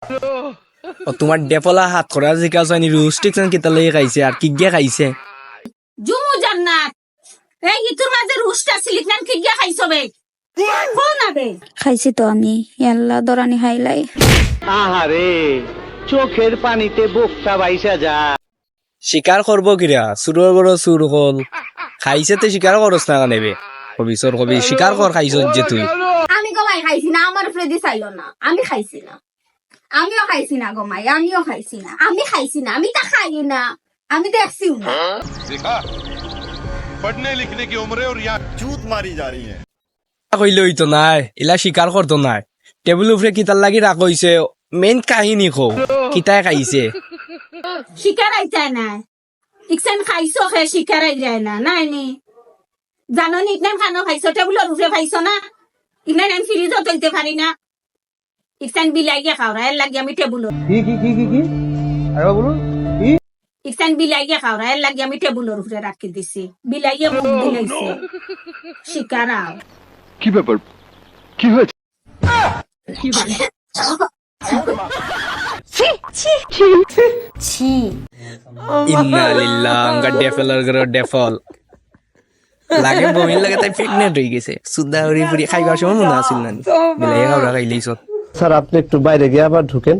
ও তোমার ডেপলা হাত করা জিজ্ঞাসা নি রুস্টিকশন কিতা লই খাইছে আর কি গিয়া খাইছে জুমু জান্নাত এই ইতুর মাঝে রুস্টা সিলিকনান কি গিয়া খাইছো বে কোন আবে খাইছি তো আমি আল্লাহ দরানি খাইলাই। আহারে চোখের পানিতে বোকটা বাইসা যা। শিকার করবো কিরা সুরের বড় সুর হল খাইছে তো শিকার করস না নেবে কবি সর কবি শিকার কর খাইছ যে তুই আমি গমাই খাইছি না আমার ফ্রেদি চাইলো না আমি খাইছি না আমিও খাইছি না গমাই আমিও খাইছি না আমি খাইছি না আমি তা খাই না আমি দেখছিও না देखा पढ़ने लिखने की उम्र है और यहाँ चूत मारी जा रही है। কইলে হইতো নাই ইলা শিকার করতো নাই টেবিল উপরে কিতার লাগি রাখ হইছে মেন কাহিনী কো কিতায় খাইছে শিকার আইতা না ইকসান খাইছো খে শিকার আই যায় না নাই নি জানো নি ইকনাম খানো খাইছো টেবিলের উপরে খাইছো না ইকনাম আমি ফ্রিজও তৈতে পারি না ইকসান বিলাইয়া খাওরা এর লাগি আমি টেবিলের কি আরে বলুন ইকসান বিলাইয়া খাওরা এর লাগি আমি টেবিলের উপরে রাখি দিছি বিলাইয়া মুখ দিলাইছে শিকার আও কি ব্যাপার কি হয়েছে ইন্না লিল্লাহ আঙ্গা ডেফলার গর ডেফল লাগে বমি লাগে তাই প্রেগনেন্ট হয়ে গেছে সুদা হরি পুরি খাইবার সময় মনে আসিল না বিলাই খাওয়া খাইলেই সব স্যার আপনি একটু বাইরে গিয়ে আবার ঢুকেন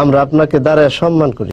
আমরা আপনাকে দাঁড়ায় সম্মান করি।